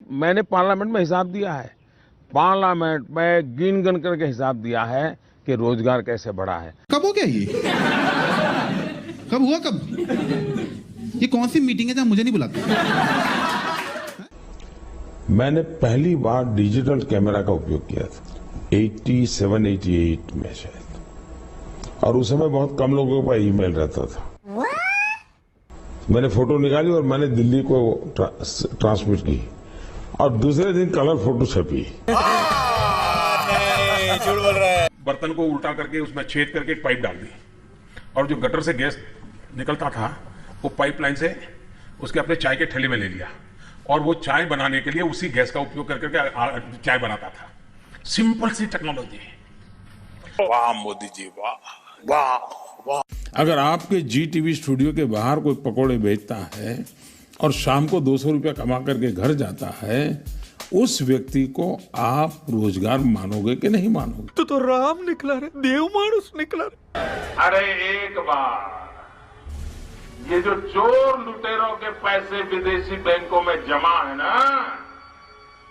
मैंने पार्लियामेंट में हिसाब दिया है, पार्लियामेंट में गिन गिन करके हिसाब दिया है कि रोजगार कैसे बढ़ा है। कब हो गया ये? कब हुआ? कब? ये कौन सी मीटिंग है जहां मुझे नहीं बुलाते? मैंने पहली बार डिजिटल कैमरा का उपयोग किया था 87-88 में शायद, और उस समय बहुत कम लोगों के पास ईमेल रहता था। मैंने फोटो निकाली और मैंने दिल्ली को ट्रांसमिट की और दूसरे दिन कलर फोटो छपी। झूठ बोल रहा है। बर्तन को उल्टा करके उसमें छेद करके एक पाइप डाल दी और जो गटर से गैस निकलता था वो पाइपलाइन से उसके अपने चाय के ठेले में ले लिया और वो चाय बनाने के लिए उसी गैस का उपयोग करके चाय बनाता था। सिंपल सी टेक्नोलॉजी। वाह मोदी जी, वाह वाह वाह। अगर आपके जी टीवी स्टूडियो के बाहर कोई पकोड़े बेचता है और शाम को 200 रुपया कमा करके घर जाता है, उस व्यक्ति को आप रोजगार मानोगे कि नहीं मानोगे? तो राम निकला रे, देव मानुस निकला रे। अरे एक बार ये जो चोर लुटेरों के पैसे विदेशी बैंकों में जमा है ना,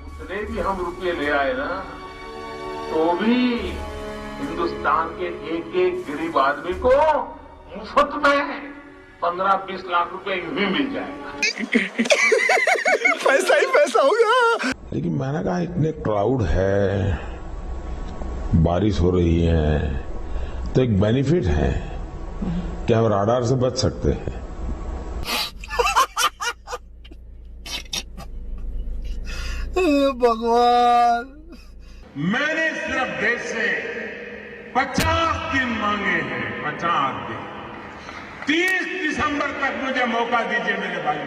उतने भी हम रुपये ले आए ना, तो भी हिंदुस्तान के एक एक गरीब आदमी को मुफ्त में 15-20 लाख रुपए यूं ही मिल जाएगा। पैसा ही पैसा होगा। लेकिन मैंने कहा इतने क्लाउड है, बारिश हो रही है, तो एक बेनिफिट है कि हम राडार से बच सकते हैं। भगवान, मैंने सिर्फ देश से 50 दिन मांगे हैं, 50 दिन। 30 दिसंबर तक मुझे मौका दीजिए मेरे भाई।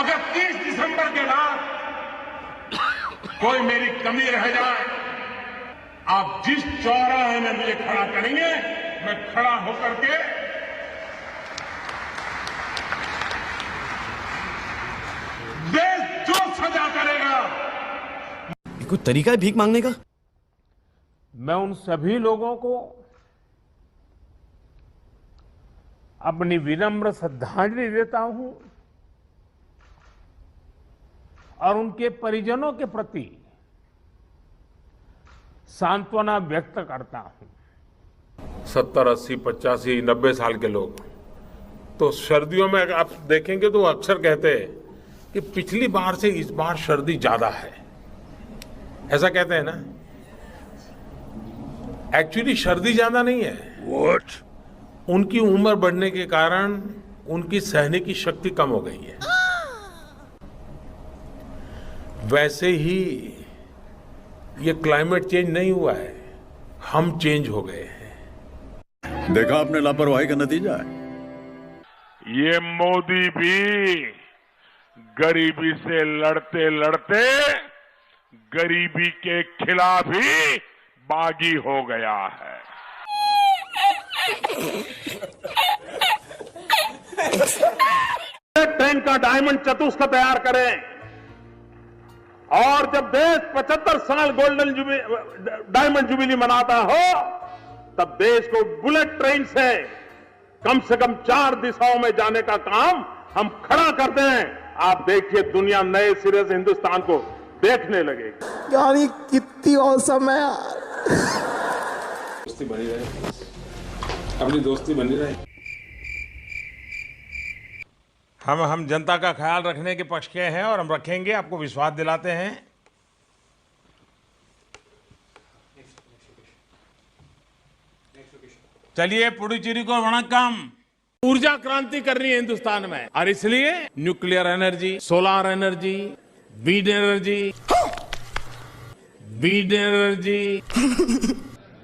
अगर 30 दिसंबर के बाद कोई मेरी कमी रह जाए, आप जिस चौराहे में मुझे खड़ा करेंगे, मैं खड़ा होकर के देश जो सजा करेगा। कोई तरीका है भीख मांगने का? मैं उन सभी लोगों को अपनी विनम्र श्रद्धांजलि देता हूं और उनके परिजनों के प्रति सांत्वना व्यक्त करता हूं। 70, 80, 85, 90 साल के लोग तो सर्दियों में आप देखेंगे तो अक्सर कहते हैं कि पिछली बार से इस बार सर्दी ज्यादा है, ऐसा कहते हैं ना। एक्चुअली सर्दी ज्यादा नहीं है। What? उनकी उम्र बढ़ने के कारण उनकी सहने की शक्ति कम हो गई है। वैसे ही ये क्लाइमेट चेंज नहीं हुआ है, हम चेंज हो गए हैं। देखा आपने लापरवाही का नतीजा है। ये मोदी भी गरीबी से लड़ते लड़ते गरीबी के खिलाफ ही बागी हो गया है। टैंक का डायमंड चतुष्क तैयार करें और जब देश 75 साल गोल्डन डायमंड जुबिली मनाता हो, तब देश को बुलेट ट्रेन से कम 4 दिशाओं में जाने का काम हम खड़ा कर दें। आप देखिए, दुनिया नए सिरे से हिंदुस्तान को देखने लगेगी। यार कितनी औसम है यार। दोस्ती बनी रहे, अपनी दोस्ती बनी रहे। हम जनता का ख्याल रखने के पक्ष के हैं और हम रखेंगे, आपको विश्वास दिलाते हैं। चलिए, पुडुचेरी को वणक्कम। ऊर्जा क्रांति करनी है हिंदुस्तान में, और इसलिए nuclear energy, solar energy, wind energy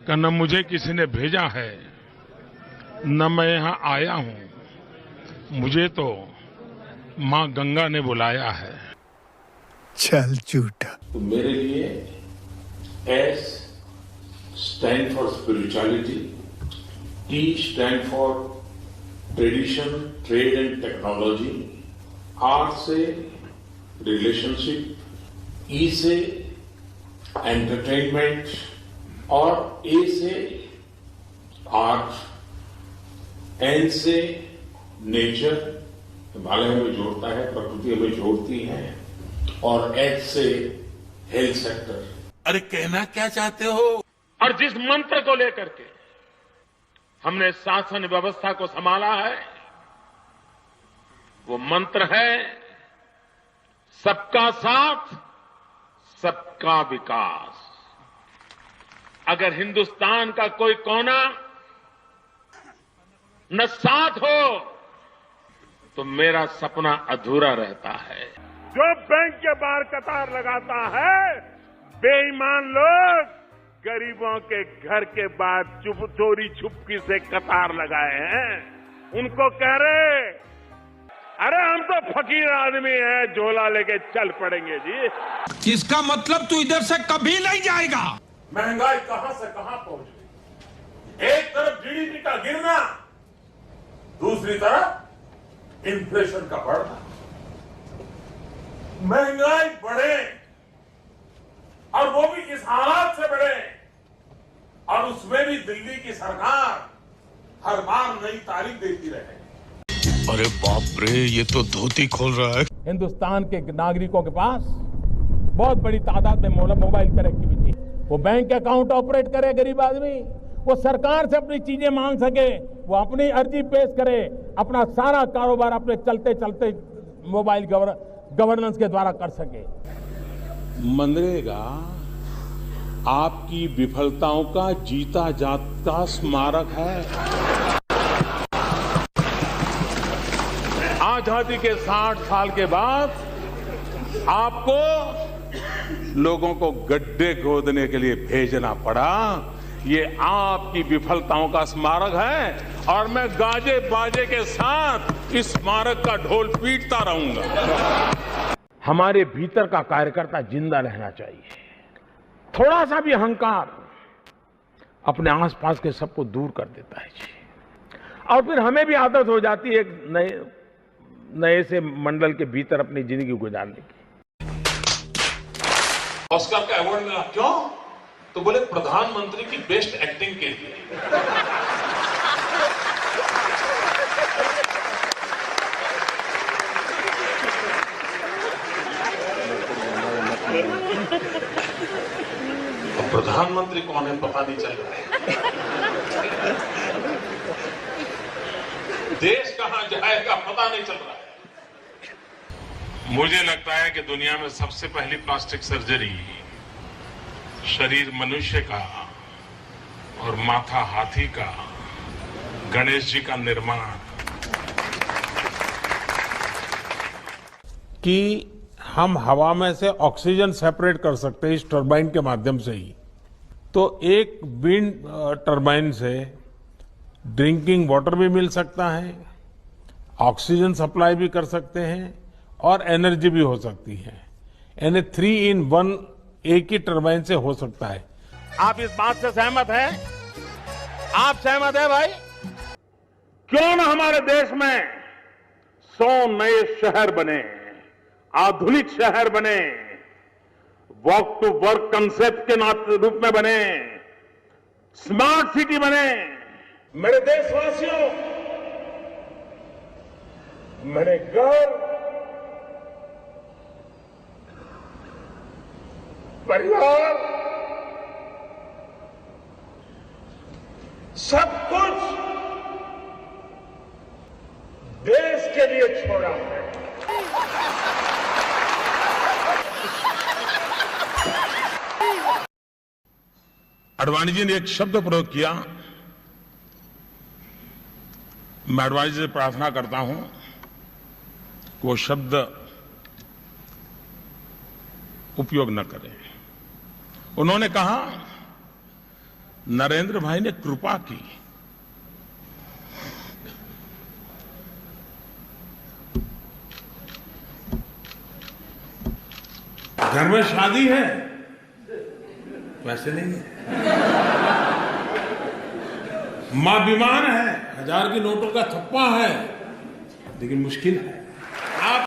का न मुझे किसी ने भेजा है, न मैं यहां आया हूं। मुझे तो मां गंगा ने बुलाया है। चल झूठा। तो मेरे लिए S stand for spirituality, T stand for tradition, trade and technology, R से रिलेशनशिप, ई से एंटरटेनमेंट और ए से आर्ट, एन से नेचर, हिमालय हमें जोड़ता है, प्रकृति हमें जोड़ती है, और एच से हेल्थ सेक्टर। अरे कहना क्या चाहते हो? और जिस मंत्र को लेकर के हमने शासन व्यवस्था को संभाला है, वो मंत्र है सबका साथ, सबका विकास। अगर हिंदुस्तान का कोई कोना न साथ हो तो मेरा सपना अधूरा रहता है। जो बैंक के बाहर कतार लगाता है, बेईमान लोग गरीबों के घर के बाहर चोरी छुपकी से कतार लगाए हैं। उनको कह रहे, अरे हम तो फकीर आदमी हैं, झोला लेके चल पड़ेंगे जी। इसका मतलब तू इधर से कभी नहीं जाएगा। महंगाई कहां से कहां पहुंच गई। एक तरफ जीडीपी का गिरना, दूसरी तरफ इन्फ्लेशन का बढ़ना। महंगाई बढ़े और वो भी इस हालात से बढ़े, और उसमें भी दिल्ली की सरकार हर बार नई तारीख देती रहे। अरे बाप रे, ये तो धोती खोल रहा है। हिंदुस्तान के नागरिकों के पास बहुत बड़ी तादाद में मोबाइल कनेक्टिविटी, वो बैंक अकाउंट ऑपरेट करे, गरीब आदमी वो सरकार से अपनी चीजें मांग सके, वो अपनी अर्जी पेश करे, अपना सारा कारोबार अपने चलते चलते मोबाइल गवर्नेंस के द्वारा कर सके। मनरेगा आपकी विफलताओं का जीता जागता स्मारक है। आजादी के 60 साल के बाद आपको लोगों को गड्ढे खोदने के लिए भेजना पड़ा। ये आपकी विफलताओं का स्मारक है, और मैं गाजे बाजे के साथ इस स्मारक का ढोल पीटता रहूंगा। हमारे भीतर का कार्यकर्ता जिंदा रहना चाहिए। थोड़ा सा भी अहंकार अपने आसपास के सबको दूर कर देता है जी, और फिर हमें भी आदत हो जाती है एक नए से मंडल के भीतर अपनी जिंदगी गुजारने की। ऑस्कर का अवार्ड मिला, क्यों? तो बोले प्रधानमंत्री की बेस्ट एक्टिंग के लिए। तो प्रधानमंत्री कौन है पता नहीं चल रहा है। देश कहां जाएगा पता नहीं चल रहा है। मुझे लगता है कि दुनिया में सबसे पहली प्लास्टिक सर्जरी शरीर मनुष्य का और माथा हाथी का, गणेश जी का निर्माण, कि हम हवा में से ऑक्सीजन सेपरेट कर सकते हैं इस टरबाइन के माध्यम से ही। तो एक विंड टरबाइन से ड्रिंकिंग वाटर भी मिल सकता है, ऑक्सीजन सप्लाई भी कर सकते हैं, और एनर्जी भी हो सकती है। यानी 3 in 1 एक ही टरबाइन से हो सकता है। आप इस बात से सहमत हैं? आप सहमत हैं भाई? क्यों ना हमारे देश में 100 नए शहर बने, आधुनिक शहर बने, वॉक टू वर्क कंसेप्ट के रूप में बने, स्मार्ट सिटी बने। मेरे देशवासियों, मेरे घर, परिवार, सब कुछ देश के लिए छोड़ा है। आडवाणी जी ने एक शब्द प्रयोग किया, मैं आडवाणी जी से प्रार्थना करता हूं कि वो शब्द उपयोग न करें। उन्होंने कहा, नरेंद्र भाई ने कृपा की। घर में शादी है, वैसे नहीं है। मां बीमार है, 1000 की नोटों का थप्पा है, लेकिन मुश्किल है।